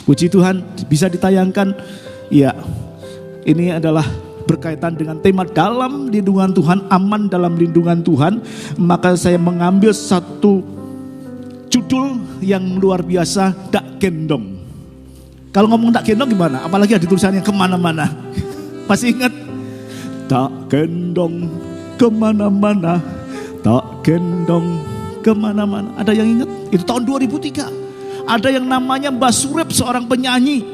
Puji Tuhan, bisa ditayangkan. Ya, ini adalah berkaitan dengan tema dalam lindungan Tuhan, aman dalam lindungan Tuhan. Maka saya mengambil satu judul yang luar biasa, tak gendong. Kalau ngomong tak gendong gimana? Apalagi ada tulisannya kemana-mana. Masih ingat? Tak gendong kemana-mana, tak gendong kemana-mana. Ada yang ingat? Itu tahun 2003. Ada yang namanya Mbah Surep, seorang penyanyi.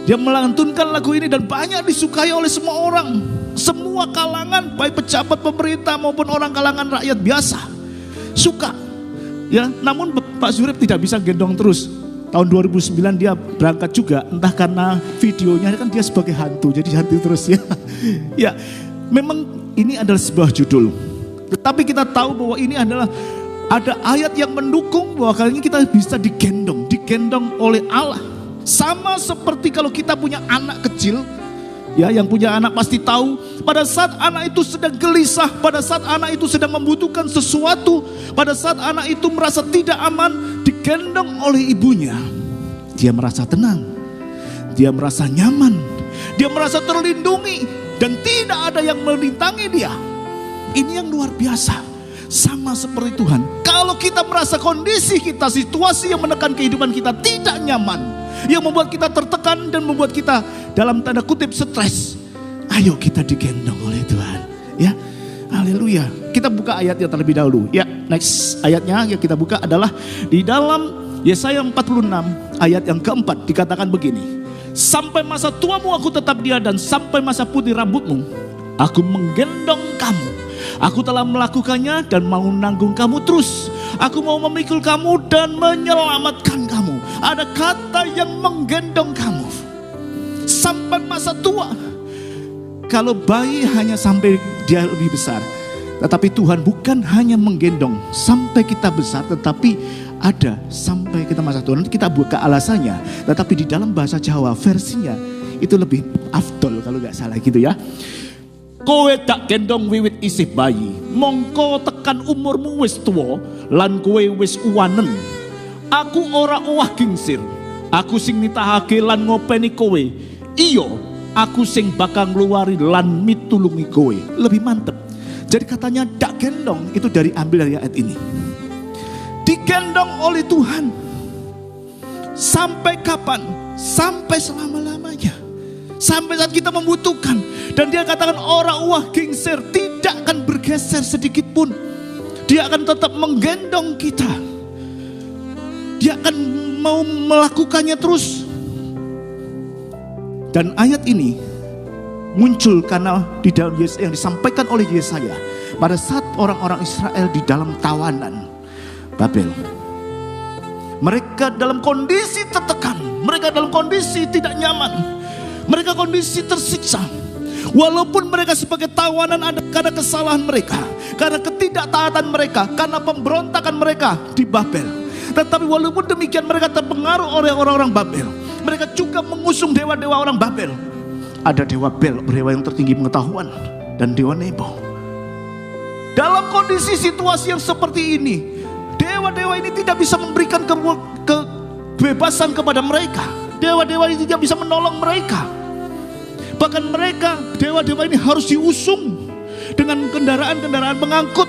Dia melantunkan lagu ini dan banyak disukai oleh semua orang. Semua kalangan, baik pejabat pemerintah maupun orang kalangan rakyat biasa suka. Ya, namun Pak Surep tidak bisa gendong terus. Tahun 2009 dia berangkat juga, entah karena videonya kan dia sebagai hantu, jadi hantu terus ya. Ya, memang ini adalah sebuah judul. Tetapi kita tahu bahwa ini adalah ada ayat yang mendukung bahwa kali ini kita bisa digendong oleh Allah. Sama seperti kalau kita punya anak kecil, ya, yang punya anak pasti tahu pada saat anak itu sedang gelisah, pada saat anak itu sedang membutuhkan sesuatu, pada saat anak itu merasa tidak aman, digendong oleh ibunya, dia merasa tenang, dia merasa nyaman, dia merasa terlindungi dan tidak ada yang merintangi dia. Ini yang luar biasa. Sama seperti Tuhan, kalau kita merasa kondisi kita, situasi yang menekan kehidupan kita tidak nyaman, yang membuat kita tertekan dan membuat kita dalam tanda kutip stres, ayo kita digendong oleh Tuhan. Ya, haleluya. Kita buka ayatnya terlebih dahulu. Ya, next ayatnya yang kita buka adalah di dalam Yesaya 46 ayat yang keempat, dikatakan begini. Sampai masa tuamu aku tetap dia, dan sampai masa putih rambutmu aku menggendong kamu. Aku telah melakukannya dan mau menanggung kamu terus. Aku mau memikul kamu dan menyelamatkan kamu. Ada kata yang menggendong kamu sampai masa tua. Kalau bayi hanya sampai dia lebih besar, tetapi Tuhan bukan hanya menggendong sampai kita besar, tetapi ada sampai kita masa tua. Nanti kita buka alasannya, tetapi di dalam bahasa Jawa versinya itu lebih afdol kalau nggak salah gitu ya. Kowe tak gendong wiwit isih bayi, mongko tekan umurmu wis tuwa, lan kowe wis uwanen. Aku ora owah gingsir, aku sing nitahake lan ngopeni kowe. Iya, aku sing bakal ngluwari lan mitulungi kowe. Lebih mantep. Jadi katanya tak gendong itu ambil dari ayat ini. Digendong oleh Tuhan. Sampai kapan? Sampai selama-lamanya. Sampai saat kita membutuhkan. Dan dia katakan ora uah gingsir, tidak akan bergeser sedikit pun. Dia akan tetap menggendong kita. Dia akan mau melakukannya terus. Dan ayat ini muncul karena di dalam yang disampaikan oleh Yesaya pada saat orang-orang Israel di dalam tawanan Babel. Mereka dalam kondisi tertekan, mereka dalam kondisi tidak nyaman, mereka kondisi tersiksa. Walaupun mereka sebagai tawanan ada karena kesalahan mereka, karena ketidaktaatan mereka, karena pemberontakan mereka di Babel. Tetapi walaupun demikian mereka terpengaruh oleh orang-orang Babel. Mereka juga mengusung dewa-dewa orang Babel. Ada dewa Bel, dewa yang tertinggi pengetahuan, dan dewa Nebo. Dalam kondisi situasi yang seperti ini, dewa-dewa ini tidak bisa memberikan kebebasan kepada mereka. Dewa-dewa ini tidak bisa menolong mereka. Bahkan mereka, dewa-dewa ini harus diusung dengan kendaraan-kendaraan pengangkut.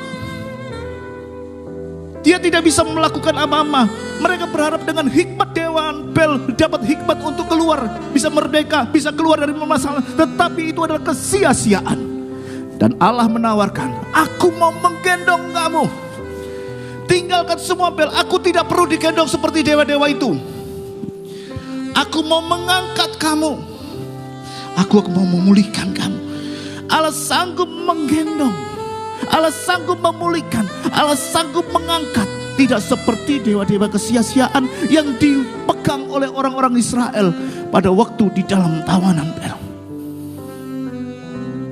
Dia tidak bisa melakukan apa-apa. Mereka berharap dengan hikmat dewa Bel dapat hikmat untuk keluar, bisa merdeka, bisa keluar dari masalah. Tetapi itu adalah kesia-siaan. Dan Allah menawarkan, aku mau menggendong kamu. Tinggalkan semua Bel, aku tidak perlu digendong seperti dewa-dewa itu. Aku mau mengangkat kamu. Aku mau memulihkan kamu. Allah sanggup menggendong, Allah sanggup memulihkan, Allah sanggup mengangkat. Tidak seperti dewa-dewa kesia-siaan yang dipegang oleh orang-orang Israel pada waktu di dalam tawanan Bel.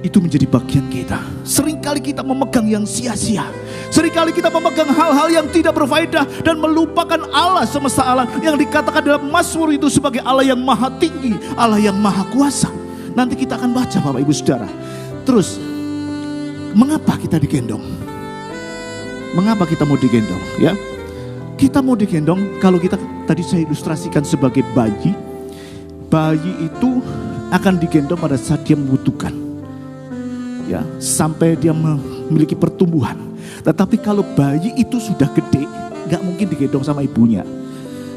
Itu menjadi bagian kita. Seringkali kita memegang yang sia-sia. Seringkali kita memegang hal-hal yang tidak berfaedah dan melupakan Allah semesta alam yang dikatakan dalam Mazmur itu sebagai Allah yang maha tinggi, Allah yang maha kuasa. Nanti kita akan baca Bapak Ibu Saudara. Terus, mengapa kita digendong? Mengapa kita mau digendong? Ya, Kita mau digendong, kalau kita tadi saya ilustrasikan sebagai bayi. Bayi itu akan digendong pada saat dia membutuhkan, ya, sampai dia memiliki pertumbuhan. Tetapi kalau bayi itu sudah gede, gak mungkin digendong sama ibunya.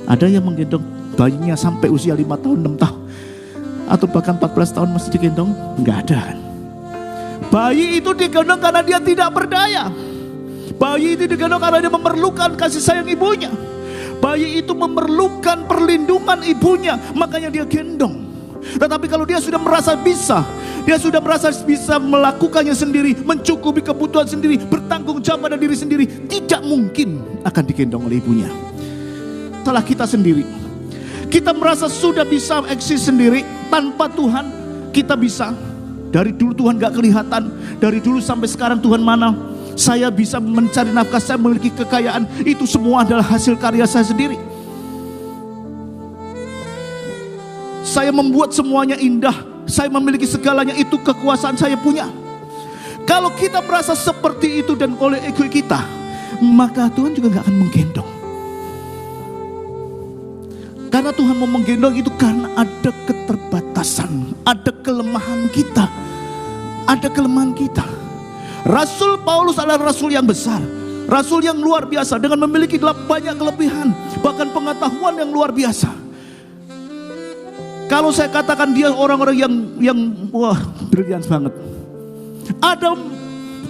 Ada yang menggendong bayinya sampai usia 5 tahun, 6 tahun, atau bahkan 14 tahun masih digendong, gak ada. Bayi itu digendong karena dia tidak berdaya. Bayi itu digendong karena dia memerlukan kasih sayang ibunya. Bayi itu memerlukan perlindungan ibunya, makanya dia gendong. Tetapi kalau dia sudah merasa bisa, dia sudah merasa bisa melakukannya sendiri, mencukupi kebutuhan sendiri, bertanggung jawab pada diri sendiri, tidak mungkin akan digendong oleh ibunya. Salah kita sendiri. Kita merasa sudah bisa eksis sendiri tanpa Tuhan. Kita bisa. Dari dulu Tuhan gak kelihatan. Dari dulu sampai sekarang Tuhan mana? Saya bisa mencari nafkah, saya memiliki kekayaan. Itu semua adalah hasil karya saya sendiri. Saya membuat semuanya indah. Saya memiliki segalanya, itu kekuasaan saya punya. Kalau kita merasa seperti itu dan oleh ego kita, maka Tuhan juga gak akan menggendong. Karena Tuhan mau menggendong itu karena ada keterbatasan, ada kelemahan kita. Ada kelemahan kita. Rasul Paulus adalah rasul yang besar, rasul yang luar biasa, dengan memiliki banyak kelebihan, bahkan pengetahuan yang luar biasa. Kalau saya katakan dia orang-orang yang wah, brilian banget. Ada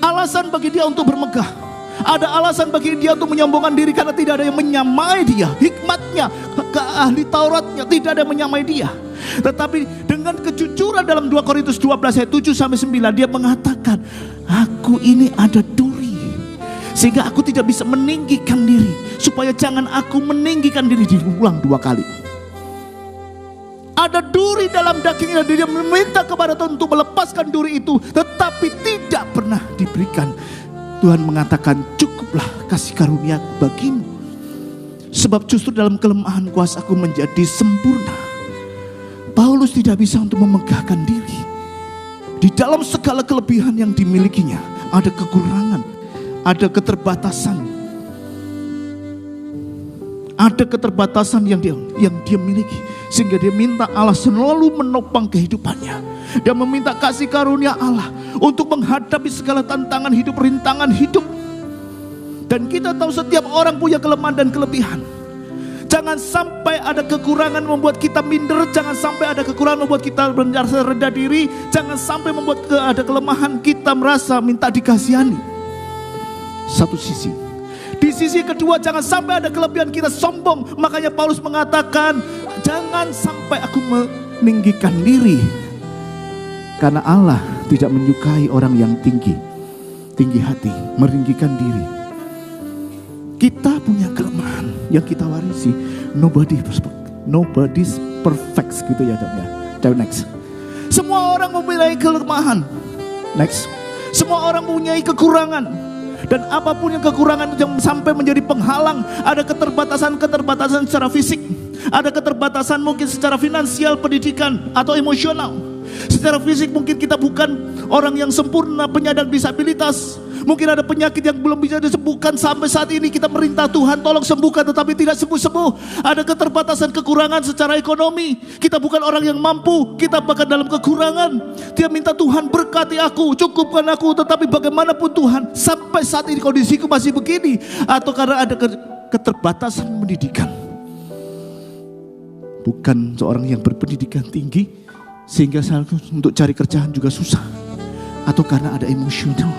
alasan bagi dia untuk bermegah. Ada alasan bagi dia untuk menyombongkan diri karena tidak ada yang menyamai dia. Hikmatnya, ahli Tauratnya, tidak ada yang menyamai dia. Tetapi dengan kejujuran dalam 2 Korintus 12 ayat 7-9 dia mengatakan, aku ini ada duri, sehingga aku tidak bisa meninggikan diri. Supaya jangan aku meninggikan diri, diulang 2 kali. Ada duri dalam dagingnya, dia meminta kepada Tuhan untuk melepaskan duri itu, tetapi tidak pernah diberikan. Tuhan mengatakan, cukuplah kasih karunia bagimu, sebab justru dalam kelemahan kuasaku menjadi sempurna. Paulus tidak bisa untuk memegahkan diri. Di dalam segala kelebihan yang dimilikinya, ada kekurangan, ada keterbatasan. Ada keterbatasan yang dia miliki, sehingga dia minta Allah selalu menopang kehidupannya. Dia meminta kasih karunia Allah untuk menghadapi segala tantangan hidup, rintangan hidup. Dan kita tahu setiap orang punya kelemahan dan kelebihan. Jangan sampai ada kekurangan membuat kita minder. Jangan sampai ada kekurangan membuat kita merasa rendah diri. Jangan sampai membuat ada kelemahan kita merasa minta dikasihani. Satu sisi. Di sisi kedua, jangan sampai ada kelebihan kita sombong. Makanya Paulus mengatakan, jangan sampai aku meninggikan diri. Karena Allah tidak menyukai orang yang tinggi hati, meringgikan diri. Kita punya kelemahan yang kita warisi. Nobody's perfect gitu ya, Dok ya. Next. Semua orang mempunyai kelemahan. Next. Semua orang mempunyai kekurangan. Dan apapun yang kekurangan yang sampai menjadi penghalang, ada keterbatasan secara fisik, ada keterbatasan mungkin secara finansial, pendidikan, atau emosional. Secara fisik mungkin kita bukan orang yang sempurna, penyandang disabilitas. Mungkin ada penyakit yang belum bisa disembuhkan. Sampai saat ini kita merintah Tuhan, tolong sembuhkan, tetapi tidak sembuh-sembuh. Ada keterbatasan, kekurangan secara ekonomi. Kita bukan orang yang mampu, kita bahkan dalam kekurangan. Dia minta Tuhan berkati aku, cukupkan aku. Tetapi bagaimanapun Tuhan, sampai saat ini kondisiku masih begini. Atau karena ada keterbatasan pendidikan. Bukan seorang yang berpendidikan tinggi, sehingga untuk cari kerjaan juga susah. Atau karena ada emosional,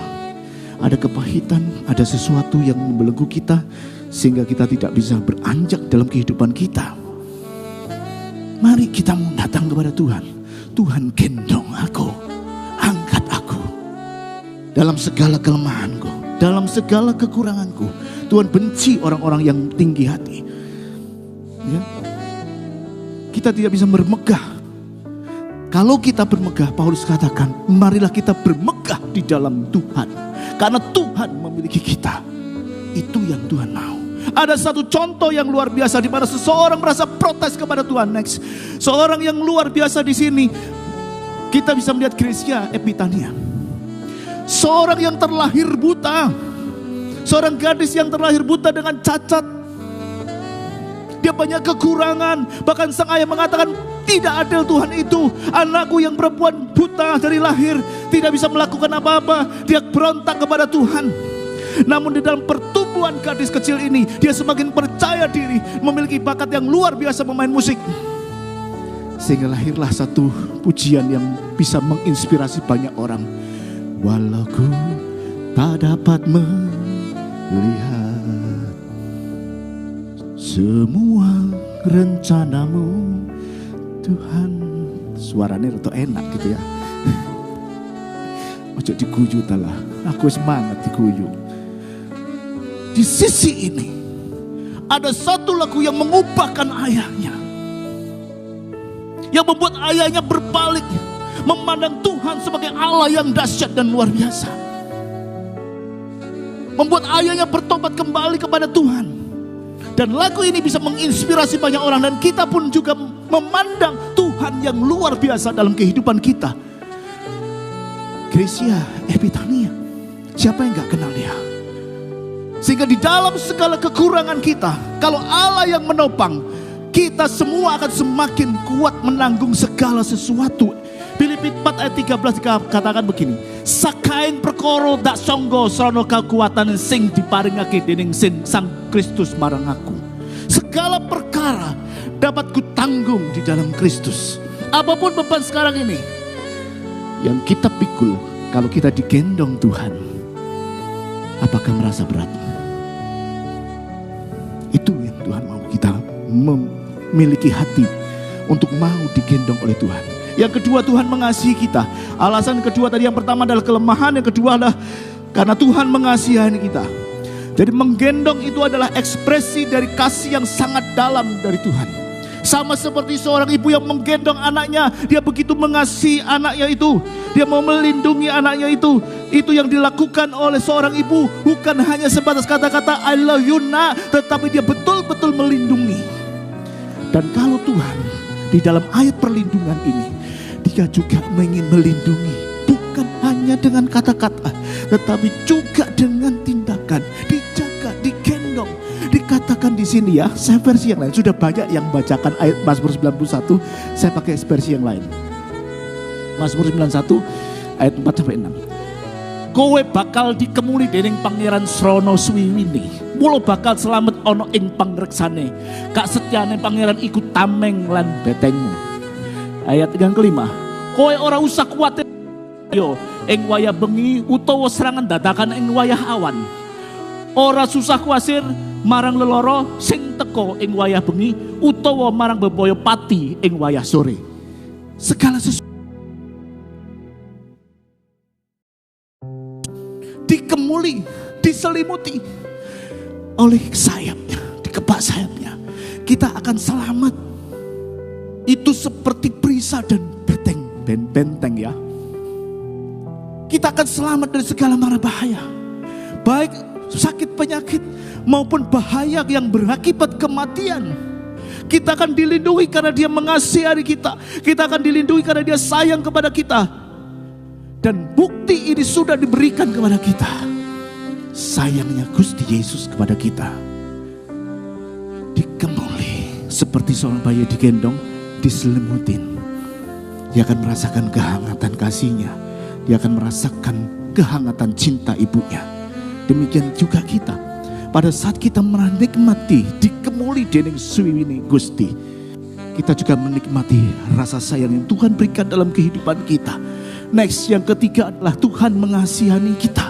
ada kepahitan, ada sesuatu yang membelenggu kita, sehingga kita tidak bisa beranjak dalam kehidupan kita. Mari kita datang kepada Tuhan. Tuhan, gendong aku, angkat aku dalam segala kelemahanku, dalam segala kekuranganku. Tuhan benci orang-orang yang tinggi hati, ya. Kita tidak bisa bermegah. Kalau kita bermegah, Paulus katakan, marilah kita bermegah di dalam Tuhan. Karena Tuhan memiliki kita. Itu yang Tuhan mau. Ada satu contoh yang luar biasa di mana seseorang merasa protes kepada Tuhan. Next. Seorang yang luar biasa di sini. Kita bisa melihat Gracia Epitania. Seorang yang terlahir buta. Seorang gadis yang terlahir buta dengan cacat. dia banyak kekurangan. Bahkan sang ayah mengatakan, tidak adil Tuhan itu. Anakku yang perempuan buta dari lahir, tidak bisa melakukan apa-apa. Dia berontak kepada Tuhan. Namun di dalam pertumbuhan gadis kecil ini, dia semakin percaya diri, memiliki bakat yang luar biasa memain musik. Sehingga lahirlah satu pujian yang bisa menginspirasi banyak orang. Walau ku tak dapat melihat semua rencanamu Tuhan. Suaranya rada enak gitu ya. Ojo diguyu talah. Aku semangat diguyu. Di sisi ini ada satu lagu yang mengubahkan ayahnya, yang membuat ayahnya berbalik, memandang Tuhan sebagai Allah yang dahsyat dan luar biasa. Membuat ayahnya bertobat kembali kepada Tuhan. Dan lagu ini bisa menginspirasi banyak orang. Dan kita pun juga memandang Tuhan yang luar biasa dalam kehidupan kita. Gracia Epitania, siapa yang gak kenal dia? Sehingga di dalam segala kekurangan kita, kalau Allah yang menopang, kita semua akan semakin kuat menanggung segala sesuatu. Filipi 4 ayat 13 katakan begini, sakain perkara dak sangga srana kekuatan sing diparingake dening Sang Kristus marang aku. Segala perkara dapat kutanggung di dalam Kristus. Apapun beban sekarang ini yang kita pikul, kalau kita digendong Tuhan, apakah merasa berat? Itu yang Tuhan mau, kita memiliki hati untuk mau digendong oleh Tuhan. Yang kedua, Tuhan mengasihi kita. Alasan kedua tadi, yang pertama adalah kelemahan, yang kedua adalah karena Tuhan mengasihi kita. Jadi menggendong itu adalah ekspresi dari kasih yang sangat dalam dari Tuhan. Sama seperti seorang ibu yang menggendong anaknya, dia begitu mengasihi anaknya itu, dia mau melindungi anaknya itu. Itu yang dilakukan oleh seorang ibu, bukan hanya sebatas kata-kata I love you nak, tetapi dia betul-betul melindungi. Dan kalau Tuhan di dalam ayat perlindungan ini, dia juga ingin melindungi, bukan hanya dengan kata-kata, tetapi juga dengan tindakan. Dijaga, digendong. Dikatakan di sini ya, saya versi yang lain. Sudah banyak yang bacakan ayat Mazmur 91, saya pakai versi yang lain. Mazmur 91 ayat 4-6. Kowe bakal dikemuli dening pangeran srana swiwine, mulo bakal selamat ana ing pangreksane. Kak setyane pangeran iku tameng lan betengmu. Ayat yang kelima, kowe ora usah kuwatir yo ing wayah bengi utawa serangan dadakan ing wayah awan. Ora susah kuasir marang leloro sing teko ing wayah bengi utawa marang bebaya pati ing wayah sore. Segala sesuatu dikemuli, diselimuti oleh sayapnya, dikebak sayapnya. Kita akan selamat. Itu seperti perisai dan benteng ya. Kita akan selamat dari segala mara bahaya, baik sakit penyakit maupun bahaya yang berakibat kematian. Kita akan dilindungi karena Dia mengasihi kita. Kita akan dilindungi karena Dia sayang kepada kita. Dan bukti ini sudah diberikan kepada kita. Sayangnya Gusti Yesus kepada kita. Dikemuli seperti seorang bayi digendong, diselimutin. Dia akan merasakan kehangatan kasih-Nya. Dia akan merasakan kehangatan cinta ibunya. Demikian juga kita. Pada saat kita menikmati dikemuli dening suwiwine Gusti, kita juga menikmati rasa sayang yang Tuhan berikan dalam kehidupan kita. Next, yang ketiga adalah Tuhan mengasihani kita.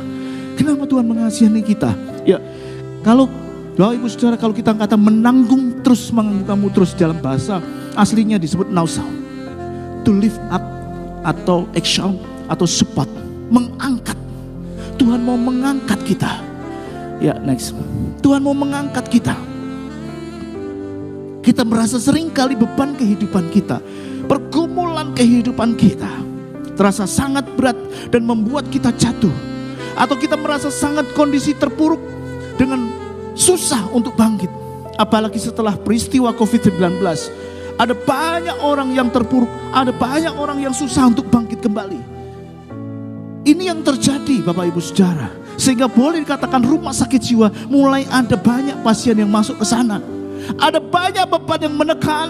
Kenapa Tuhan mengasihani kita? Ya, kalau Bapak Ibu Saudara, kalau kita kata menanggung terus, kamu terus, dalam bahasa aslinya disebut nausau. To lift up atau exalt atau support, mengangkat. Tuhan mau mengangkat kita. Ya, next. Tuhan mau mengangkat kita. Kita merasa seringkali beban kehidupan kita, pergumulan kehidupan kita terasa sangat berat dan membuat kita jatuh. Atau kita merasa sangat kondisi terpuruk dengan susah untuk bangkit. Apalagi setelah peristiwa COVID-19. Ada banyak orang yang terpuruk, ada banyak orang yang susah untuk bangkit kembali. Ini yang terjadi Bapak Ibu Saudara. Sehingga boleh dikatakan rumah sakit jiwa mulai ada banyak pasien yang masuk ke sana. Ada banyak beban yang menekan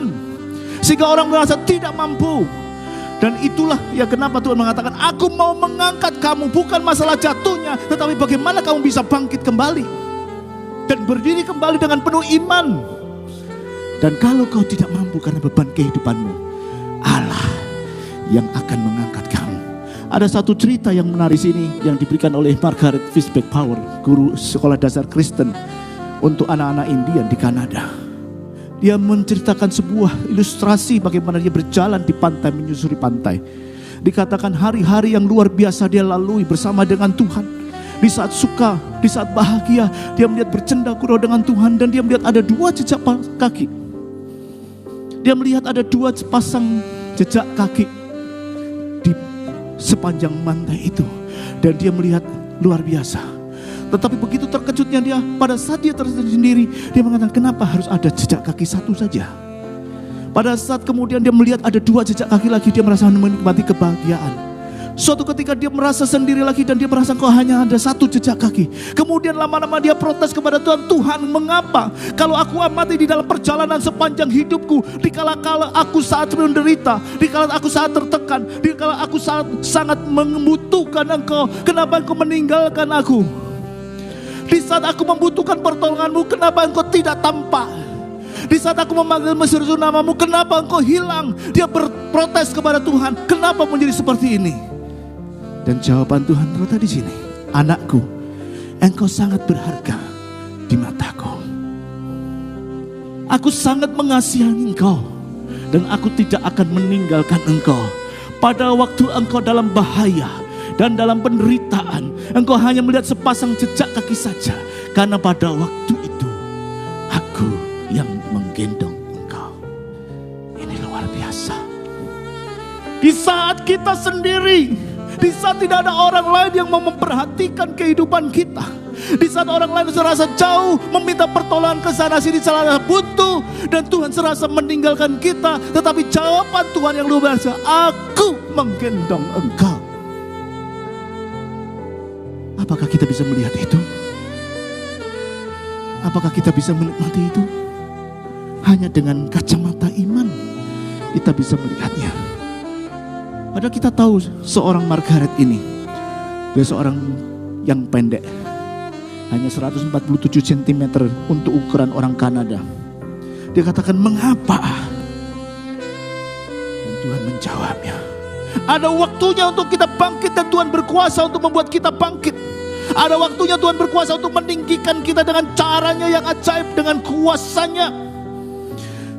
sehingga orang merasa tidak mampu. Dan itulah ya kenapa Tuhan mengatakan, aku mau mengangkat kamu. Bukan masalah jatuhnya, tetapi bagaimana kamu bisa bangkit kembali dan berdiri kembali dengan penuh iman. Dan kalau kau tidak mampu karena beban kehidupanmu, Allah yang akan mengangkat kamu. Ada satu cerita yang menarik sini yang diberikan oleh Margaret Fishback Power, guru sekolah dasar Kristen untuk anak-anak Indian di Kanada. Dia menceritakan sebuah ilustrasi bagaimana dia berjalan di pantai, menyusuri pantai. Dikatakan hari-hari yang luar biasa dia lalui bersama dengan Tuhan. Di saat suka, di saat bahagia, dia melihat bercanda-gurau dengan Tuhan. Dan dia melihat ada 2 jejak kaki. Dia melihat ada 2 pasang jejak kaki di sepanjang pantai itu. Dan dia melihat luar biasa. Tetapi begitu terkejutnya dia, pada saat dia tersendiri, dia mengatakan, kenapa harus ada jejak kaki 1 saja? Pada saat kemudian dia melihat ada 2 jejak kaki lagi, dia merasa menikmati kebahagiaan. Suatu ketika dia merasa sendiri lagi dan dia merasa kok hanya ada 1 jejak kaki. Kemudian lama-lama dia protes kepada Tuhan, Tuhan mengapa kalau aku amati di dalam perjalanan sepanjang hidupku, dikala-kala aku saat menderita, dikala aku saat tertekan, dikala aku saat sangat membutuhkan Engkau, kenapa Engkau meninggalkan aku? Di saat aku membutuhkan pertolonganmu, kenapa Engkau tidak tampak? Di saat aku memanggil menyeru namamu, kenapa Engkau hilang? Dia berprotes kepada Tuhan, kenapa menjadi seperti ini? Dan jawaban Tuhan terletak di sini. Anakku, engkau sangat berharga di mataku. Aku sangat mengasihi engkau, dan aku tidak akan meninggalkan engkau. Pada waktu engkau dalam bahaya dan dalam penderitaan, engkau hanya melihat sepasang jejak kaki saja. Karena pada waktu itu, aku yang menggendong engkau. Ini luar biasa. Di saat kita sendiri, di saat tidak ada orang lain yang mau memperhatikan kehidupan kita, di saat orang lain serasa jauh, meminta pertolongan ke sana sini, serasa butuh, dan Tuhan serasa meninggalkan kita, tetapi jawaban Tuhan yang luar biasa, aku menggendong engkau. Apakah kita bisa melihat itu? Apakah kita bisa menikmati itu? Hanya dengan kacamata iman kita bisa melihatnya. Padahal kita tahu seorang Margaret ini, dia seorang yang pendek, hanya 147 cm untuk ukuran orang Kanada. Dia katakan, mengapa? Dan Tuhan menjawabnya, ada waktunya untuk kita bangkit, dan Tuhan berkuasa untuk membuat kita bangkit. Ada waktunya Tuhan berkuasa untuk meninggikan kita dengan caranya yang ajaib, dengan kuasanya.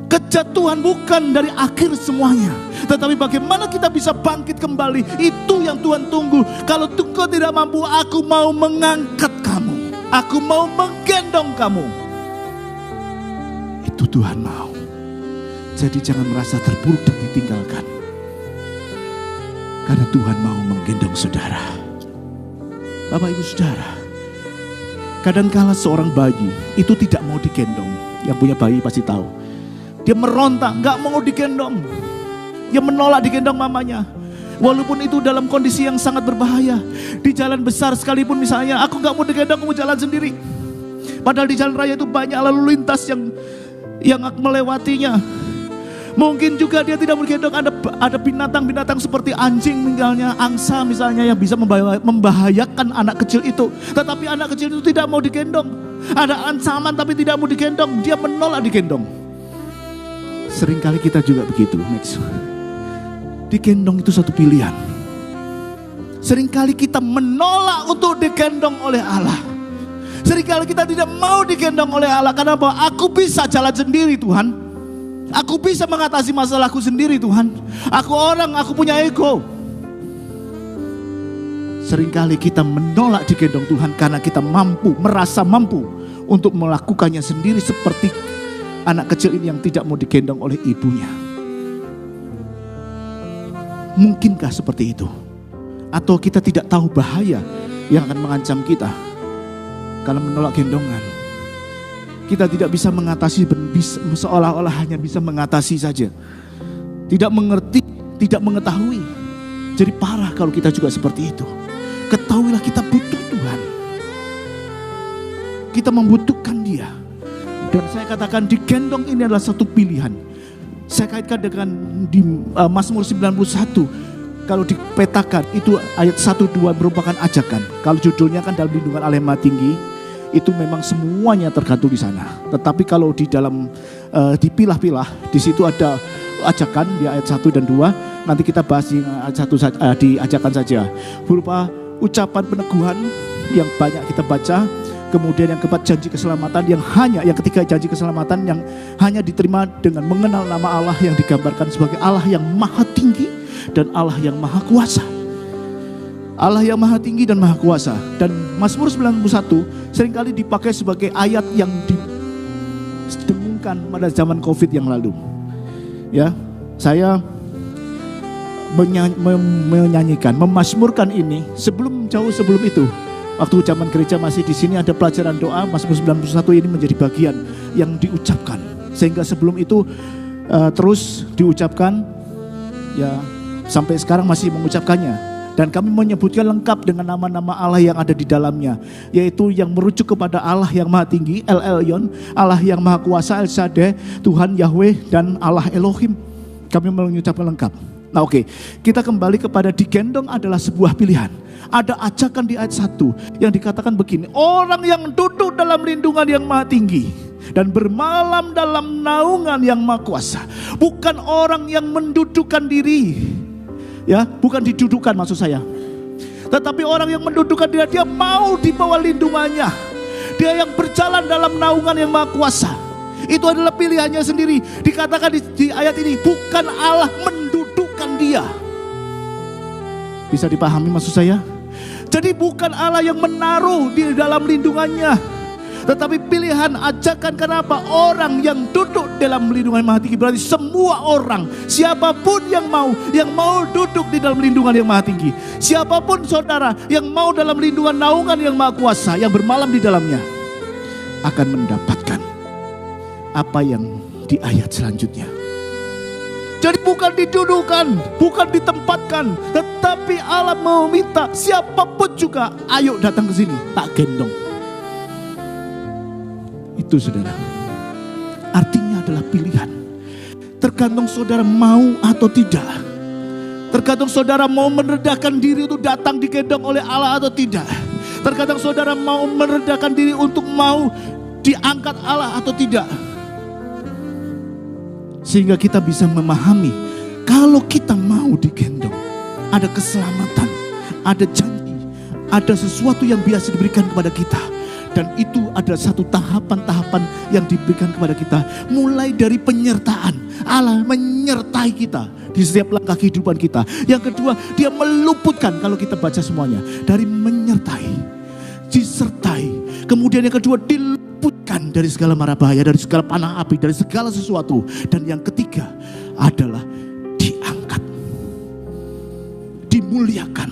Kejatuhan bukan dari akhir semuanya, tetapi bagaimana kita bisa bangkit kembali, itu yang Tuhan tunggu. Kalau engkau tidak mampu, aku mau mengangkat kamu, aku mau menggendong kamu. Itu Tuhan mau. Jadi jangan merasa terpuruk dan ditinggalkan, karena Tuhan mau menggendong saudara. Bapak ibu saudara, kadangkala seorang bayi itu tidak mau digendong. Yang punya bayi pasti tahu. Dia meronta, gak mau digendong. Dia menolak digendong mamanya. Walaupun itu dalam kondisi yang sangat berbahaya. Di jalan besar sekalipun misalnya, aku gak mau digendong, aku mau jalan sendiri. Padahal di jalan raya itu banyak lalu lintas yang melewatinya. Mungkin juga dia tidak mau digendong, ada binatang-binatang seperti anjing misalnya, angsa misalnya, yang bisa membahayakan anak kecil itu. Tetapi anak kecil itu tidak mau digendong. Ada ancaman tapi tidak mau digendong. Dia menolak digendong. Seringkali kita juga begitu, Max. Digendong itu satu pilihan. Seringkali kita menolak untuk digendong oleh Allah. Seringkali kita tidak mau digendong oleh Allah. Karena bahwa aku bisa jalan sendiri, Tuhan. Aku bisa mengatasi masalahku sendiri, Tuhan. Aku punya ego. Seringkali kita menolak digendong Tuhan karena kita merasa mampu untuk melakukannya sendiri, seperti anak kecil ini yang tidak mau digendong oleh ibunya. Mungkinkah seperti itu? Atau kita tidak tahu bahaya yang akan mengancam kita kalau menolak gendongan? Kita tidak bisa mengatasi, seolah-olah hanya bisa mengatasi saja. Tidak mengerti, tidak mengetahui. Jadi parah kalau kita juga seperti itu. Ketahuilah kita butuh Tuhan. Kita membutuhkan Dia. Dan saya katakan digendong ini adalah satu pilihan. Saya kaitkan dengan di Mazmur 91. Kalau dipetakan itu ayat 1-2 merupakan ajakan. Kalau judulnya kan dalam lindungan Allah yang Maha Tinggi, itu memang semuanya tergantung di sana. Tetapi kalau di dalam dipilah-pilah, di situ ada ajakan di ayat 1 dan 2. Nanti kita bahas di ayat 1 saja, di ajakan saja. Berupa ucapan peneguhan yang banyak kita baca. Kemudian yang keempat janji keselamatan yang ketiga janji keselamatan yang hanya diterima dengan mengenal nama Allah yang digambarkan sebagai Allah yang Maha Tinggi dan Allah yang Maha Kuasa. Allah yang Maha Tinggi dan Maha Kuasa. Dan Mazmur 91 seringkali dipakai sebagai ayat yang didengungkan pada zaman Covid yang lalu. Ya, saya menyanyikan, memazmurkan ini jauh sebelum itu. Waktu zaman gereja masih di sini ada pelajaran doa, Mazmur 91 ini menjadi bagian yang diucapkan. Sehingga sebelum itu terus diucapkan, ya sampai sekarang masih mengucapkannya. Dan kami menyebutkan lengkap dengan nama-nama Allah yang ada di dalamnya, yaitu yang merujuk kepada Allah yang Maha Tinggi, El Elyon, Allah yang Maha Kuasa, El Shaddai, Tuhan Yahweh, dan Allah Elohim. Kami mengucapkan lengkap. Nah oke, kita kembali kepada digendong adalah sebuah pilihan. Ada ajakan di ayat 1 yang dikatakan begini, orang yang duduk dalam lindungan yang Maha Tinggi dan bermalam dalam naungan yang Maha Kuasa. Bukan orang yang mendudukkan diri, ya, bukan didudukan maksud saya. Tetapi orang yang mendudukkan diri, dia mau di bawah lindungannya. Dia yang berjalan dalam naungan yang Maha Kuasa. Itu adalah pilihannya sendiri. Dikatakan di ayat ini, bukan Allah mendudukkan dia. Bisa dipahami maksud saya? Jadi bukan Allah yang menaruh di dalam lindungannya, tetapi pilihan ajakan. Kenapa? Orang yang duduk dalam lindungan Maha Tinggi, berarti semua orang, siapapun yang mau duduk di dalam lindungan yang Maha Tinggi. Siapapun saudara yang mau dalam lindungan naungan yang Maha Kuasa, yang bermalam di dalamnya, akan mendapatkan apa yang di ayat selanjutnya. Jadi bukan didudukan, bukan ditempatkan, tetapi Allah meminta siapapun juga, ayo datang ke sini, tak gendong. Itu saudara, artinya adalah pilihan. Tergantung saudara mau atau tidak. Tergantung saudara mau merendahkan diri untuk datang digendong oleh Allah atau tidak. Tergantung saudara mau merendahkan diri untuk mau diangkat Allah atau tidak. Sehingga kita bisa memahami, kalau kita mau digendong, ada keselamatan, ada janji, ada sesuatu yang biasa diberikan kepada kita. Dan itu ada satu tahapan-tahapan yang diberikan kepada kita. Mulai dari penyertaan, Allah menyertai kita di setiap langkah kehidupan kita. Yang kedua, dia meluputkan, kalau kita baca semuanya, dari menyertai, disertai. Kemudian yang kedua, diluputkan dari segala mara bahaya, dari segala panah api, dari segala sesuatu. Dan yang ketiga adalah diangkat, dimuliakan,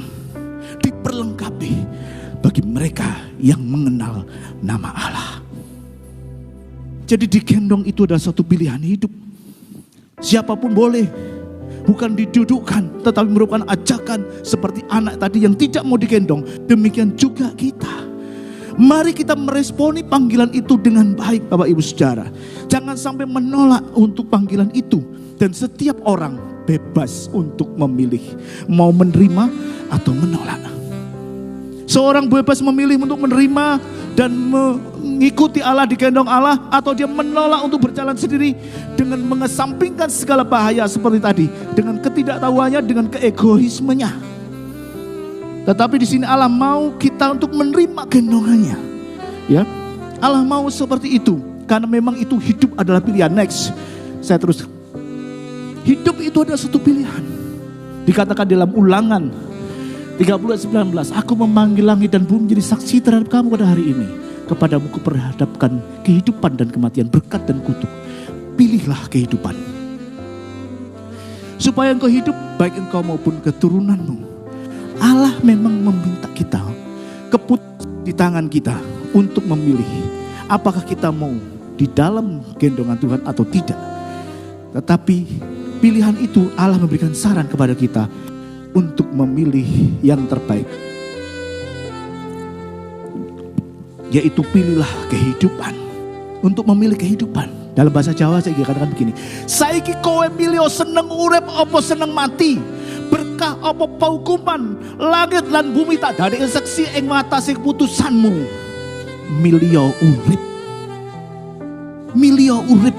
diperlengkapi bagi mereka yang mengenal nama Allah. Jadi digendong itu adalah satu pilihan hidup. Siapapun boleh, bukan didudukkan, tetapi merupakan ajakan. Seperti anak tadi yang tidak mau digendong, demikian juga kita. Mari kita meresponi panggilan itu dengan baik, Bapak Ibu Saudara. Jangan sampai menolak untuk panggilan itu. Dan setiap orang bebas untuk memilih, mau menerima atau menolak. Seorang bebas memilih untuk menerima dan mengikuti Allah, digendong Allah, atau dia menolak untuk berjalan sendiri dengan mengesampingkan segala bahaya seperti tadi, dengan ketidaktahuannya, dengan keegoismenya. Tetapi di sini Allah mau kita untuk menerima gendongannya. Ya, Allah mau seperti itu karena memang itu hidup adalah pilihan. Next, saya terus. Hidup itu adalah satu pilihan. Dikatakan dalam Ulangan 30:19, aku memanggil langit dan bumi menjadi saksi terhadap kamu pada hari ini. Kepadamu kuperhadapkan kehidupan dan kematian, berkat dan kutuk. Pilihlah kehidupan, supaya engkau hidup, baik engkau maupun keturunanmu. Allah memang meminta kita, keputusan di tangan kita untuk memilih apakah kita mau di dalam gendongan Tuhan atau tidak. Tetapi pilihan itu Allah memberikan saran kepada kita untuk memilih yang terbaik, yaitu pilihlah kehidupan. untuk memilih kehidupan. Dalam bahasa Jawa saya katakan begini, saiki kowe milih seneng urip apa seneng mati, berkah apa paukuman, langit lan bumi tak dadi seksi ing matase keputusanmu. Milih urip. Milih urip.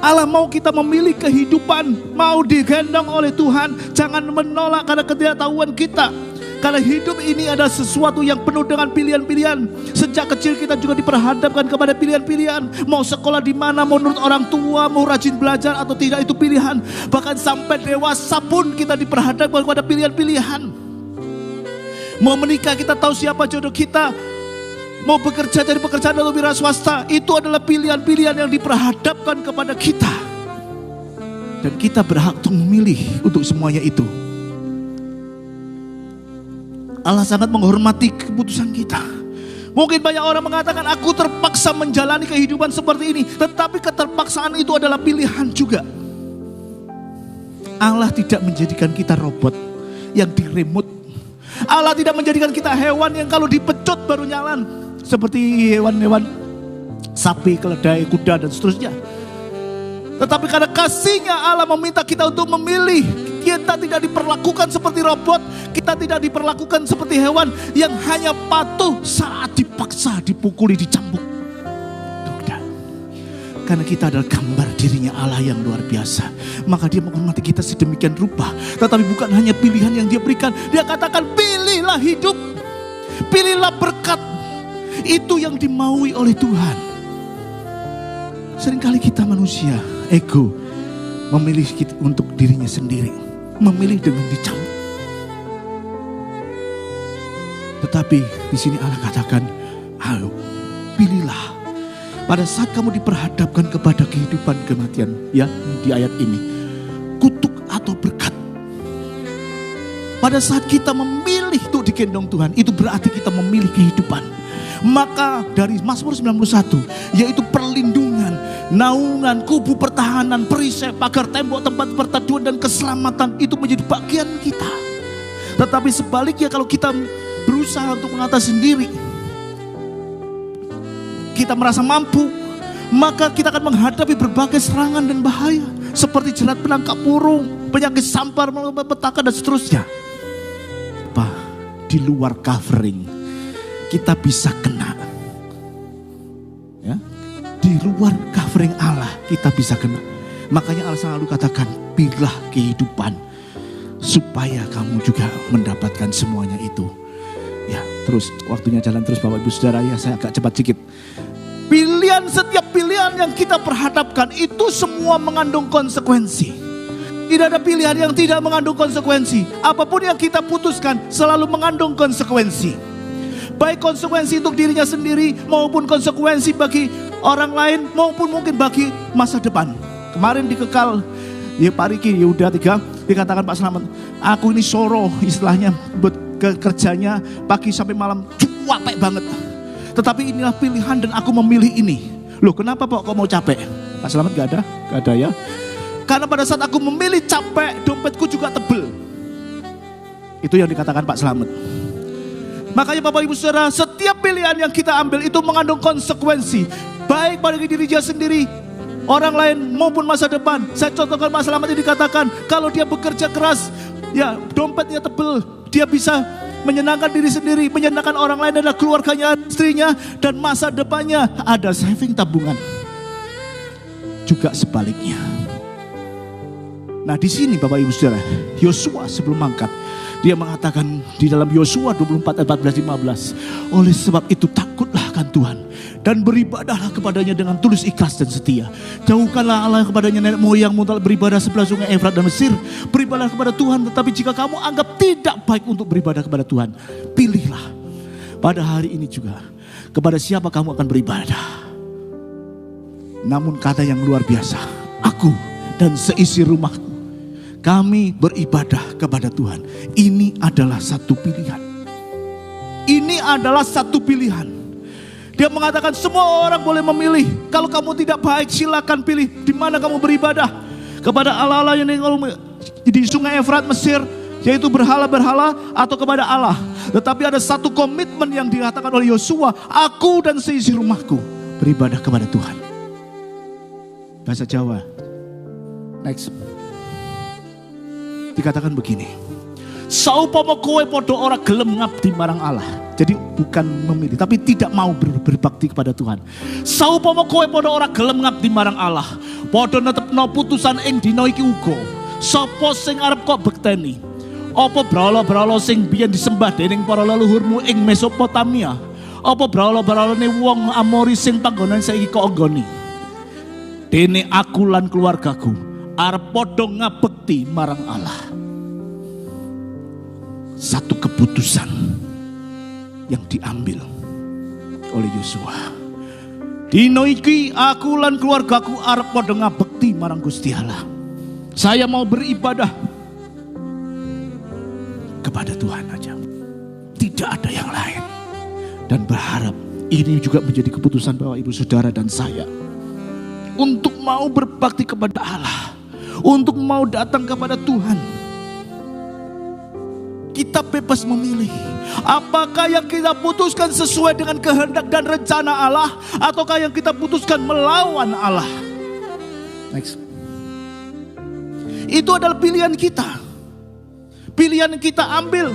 Allah mau kita memilih kehidupan, mau digendong oleh Tuhan. Jangan menolak karena ketidaktahuan kita. Karena hidup ini adalah sesuatu yang penuh dengan pilihan-pilihan. Sejak kecil kita juga diperhadapkan kepada pilihan-pilihan. Mau sekolah di mana, mau menurut orang tua, mau rajin belajar atau tidak, itu pilihan. Bahkan sampai dewasa pun kita diperhadapkan kepada pilihan-pilihan. Mau menikah kita tahu siapa jodoh kita. Mau bekerja cari pekerjaan atau wira swasta, itu adalah pilihan-pilihan yang diperhadapkan kepada kita. Dan kita berhak untuk memilih untuk semuanya itu. Allah sangat menghormati keputusan kita. Mungkin banyak orang mengatakan aku terpaksa menjalani kehidupan seperti ini. Tetapi keterpaksaan itu adalah pilihan juga. Allah tidak menjadikan kita robot yang diremut. Allah tidak menjadikan kita hewan yang kalau dipecut baru jalan. Seperti hewan-hewan sapi, keledai, kuda dan seterusnya. Tetapi karena kasihnya Allah meminta kita untuk memilih. Kita tidak diperlakukan seperti robot. Kita tidak diperlakukan seperti hewan yang hanya patuh saat dipaksa, dipukuli, dicambuk. Tidak. Karena kita adalah gambar dirinya Allah yang luar biasa. Maka dia menghormati kita sedemikian rupa. Tetapi bukan hanya pilihan yang dia berikan. Dia katakan pilihlah hidup. Pilihlah berkat. Itu yang dimaui oleh Tuhan. Seringkali kita manusia ego memilih untuk dirinya sendiri, memilih dengan dicambuk. Tetapi di sini Allah katakan, ayo pilihlah. Pada saat kamu diperhadapkan kepada kehidupan kematian, ya di ayat ini, kutuk atau berkat. Pada saat kita memilih untuk digendong Tuhan, itu berarti kita memilih kehidupan. Maka dari Mazmur 91, yaitu perlindungan, naungan, kubu pertahanan, perisai, pagar, tembok, tempat perteduhan dan keselamatan itu menjadi bagian kita. Tetapi sebaliknya kalau kita berusaha untuk mengatasi sendiri, kita merasa mampu, maka kita akan menghadapi berbagai serangan dan bahaya. Seperti jerat penangkap burung, penyakit sampar, petaka dan seterusnya. Apa? Di luar covering kita bisa kena, ya, di luar covering Allah kita bisa kena. Makanya Allah selalu katakan, pilihlah kehidupan supaya kamu juga mendapatkan semuanya itu. Ya, terus waktunya jalan terus Bapak Ibu Saudara, ya saya agak cepat sedikit. Setiap pilihan yang kita perhadapkan itu semua mengandung konsekuensi. Tidak ada pilihan yang tidak mengandung konsekuensi. Apapun yang kita putuskan selalu mengandung konsekuensi. Baik konsekuensi untuk dirinya sendiri maupun konsekuensi bagi orang lain maupun mungkin bagi masa depan. Kemarin di Kekal, ya Pak Riki, ya udah 3, dikatakan Pak Slamet, aku ini soro istilahnya buat kerjanya pagi sampai malam capek banget. Tetapi inilah pilihan dan aku memilih ini. Loh kenapa Pak kok mau capek? Pak Slamet gak ada ya. Karena pada saat aku memilih capek, dompetku juga tebel. Itu yang dikatakan Pak Slamet. Makanya Bapak Ibu Saudara, setiap pilihan yang kita ambil itu mengandung konsekuensi. Baik bagi diri dia sendiri, orang lain maupun masa depan. Saya contohkan Pak Slamet ini dikatakan, kalau dia bekerja keras, ya dompetnya tebel, dia bisa menyenangkan diri sendiri, menyenangkan orang lain adalah keluarganya, istrinya, dan masa depannya ada saving tabungan. Juga sebaliknya. Nah di sini Bapak Ibu Saudara, Yosua sebelum mangkat, dia mengatakan di dalam Yosua 24 ayat 14-15, oleh sebab itu takutlah akan Tuhan dan beribadahlah kepadanya dengan tulus ikhlas dan setia. Jauhkanlah Allah kepadanya nenek moyangmu telah beribadah sebelah sungai Efrat dan Mesir. Beribadah kepada Tuhan, tetapi jika kamu anggap tidak baik untuk beribadah kepada Tuhan, pilihlah pada hari ini juga kepada siapa kamu akan beribadah. Namun kata yang luar biasa, aku dan seisi rumahku, kami beribadah kepada Tuhan. Ini adalah satu pilihan. Ini adalah satu pilihan. Dia mengatakan semua orang boleh memilih. Kalau kamu tidak baik silakan pilih di mana kamu beribadah. Kepada Allah-Allah yang di sungai Efrat Mesir, yaitu berhala-berhala, atau kepada Allah. Tetapi ada satu komitmen yang dikatakan oleh Yosua, aku dan seisi rumahku. beribadah kepada Tuhan. Bahasa Jawa. Next. Dikatakan begini. Saupama kowe podo ora gelem ngabdi marang Allah. Jadi bukan memilih, tapi tidak mau berbakti kepada Tuhan. Saupama kowe podo ora gelem ngabdi marang Allah, podo netepno putusan ing dina iki uga. Sapa sing arep kok bekteni? Apa brala-brala sing biyen disembah dening para leluhurmu ing Mesopotamia? Apa brala-bralane wong Amori sing panggonan saiki kok anggoni? Dene aku lan keluargaku arep padha ngabekti marang Allah. Satu keputusan yang diambil oleh Yosua. Dino iki aku lan keluargaku arep padha ngabekti marang Gusti Allah. Saya mau beribadah kepada Tuhan aja. Tidak ada yang lain. Dan berharap ini juga menjadi keputusan Bapak Ibu Saudara dan saya. Untuk mau berbakti kepada Allah. Untuk mau datang kepada Tuhan. Kita bebas memilih. Apakah yang kita putuskan sesuai dengan kehendak dan rencana Allah, ataukah yang kita putuskan melawan Allah? Next. Itu adalah pilihan kita. Pilihan kita ambil.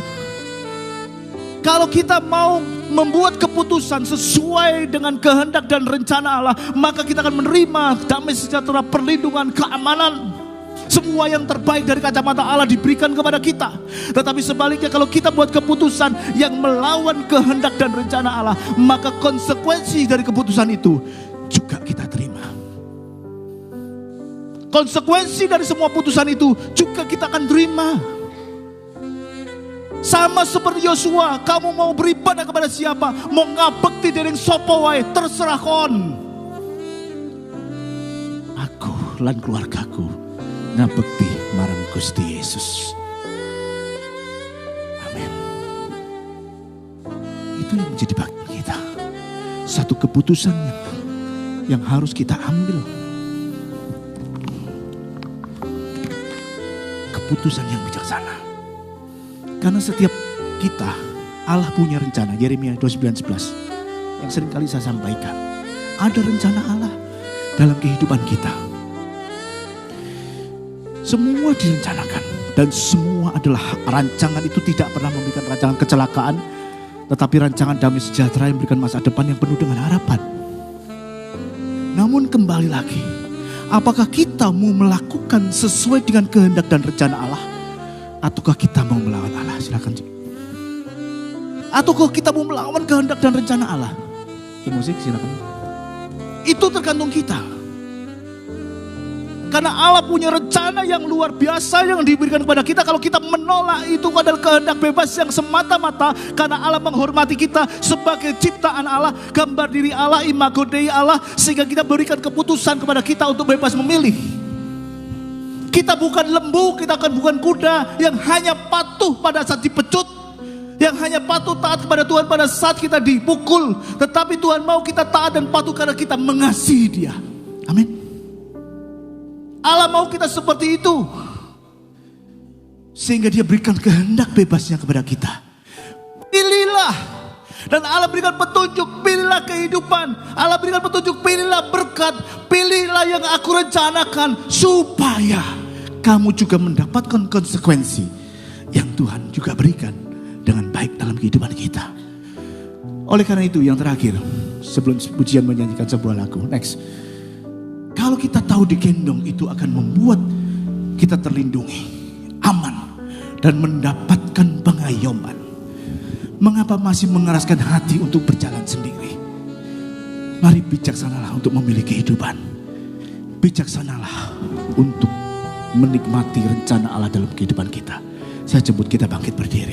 Kalau kita mau membuat keputusan sesuai dengan kehendak dan rencana Allah, maka kita akan menerima damai sejahtera, perlindungan, keamanan. Semua yang terbaik dari kacamata Allah diberikan kepada kita. Tetapi sebaliknya kalau kita buat keputusan yang melawan kehendak dan rencana Allah, maka konsekuensi dari keputusan itu juga kita terima. Konsekuensi dari semua putusan itu juga kita akan terima. Sama seperti Yosua, kamu mau beribadah kepada siapa? Mau ngabekti dening sapa wae, terserah kon. Aku lan keluargaku ngabekti marang Gusti Yesus. Amin. Itu yang menjadi bagian kita. Satu keputusan yang harus kita ambil. Keputusan yang bijaksana. Karena setiap kita, Allah punya rencana. Yeremia 29:11 yang sering kali saya sampaikan. Ada rencana Allah dalam kehidupan kita. Semua direncanakan. Dan semua adalah rancangan itu tidak pernah memberikan rancangan kecelakaan. Tetapi rancangan damai sejahtera yang memberikan masa depan yang penuh dengan harapan. Namun kembali lagi. Apakah kita mau melakukan sesuai dengan kehendak dan rencana Allah? Ataukah kita mau melawan Allah? Silakan. Ataukah kita mau melawan kehendak dan rencana Allah? Musik silakan. Itu tergantung kita. Karena Allah punya rencana yang luar biasa yang diberikan kepada kita. Kalau kita menolak, itu adalah kehendak bebas yang semata-mata karena Allah menghormati kita sebagai ciptaan Allah, gambar diri Allah, imago Dei Allah, sehingga kita berikan keputusan kepada kita untuk bebas memilih. Kita bukan lembu, kita bukan kuda yang hanya patuh pada saat dipecut, yang hanya patuh taat kepada Tuhan pada saat kita dipukul. Tetapi Tuhan mau kita taat dan patuh karena kita mengasihi Dia. Amin. Allah mau kita seperti itu. Sehingga Dia berikan kehendak bebasnya kepada kita. Pilihlah. Dan Allah berikan petunjuk, pilihlah kehidupan. Allah berikan petunjuk, pilihlah berkat. Pilihlah yang aku rencanakan. Supaya kamu juga mendapatkan konsekuensi yang Tuhan juga berikan dengan baik dalam kehidupan kita. Oleh karena itu yang terakhir, sebelum pujian menyanyikan sebuah lagu. Next. Kalau kita tahu digendong itu akan membuat kita terlindungi, aman, dan mendapatkan pengayoman. Mengapa masih mengeraskan hati untuk berjalan sendiri? Mari bijaksanalah untuk memilih kehidupan. Bijaksanalah untuk menikmati rencana Allah dalam kehidupan kita. Saya jemput kita bangkit berdiri.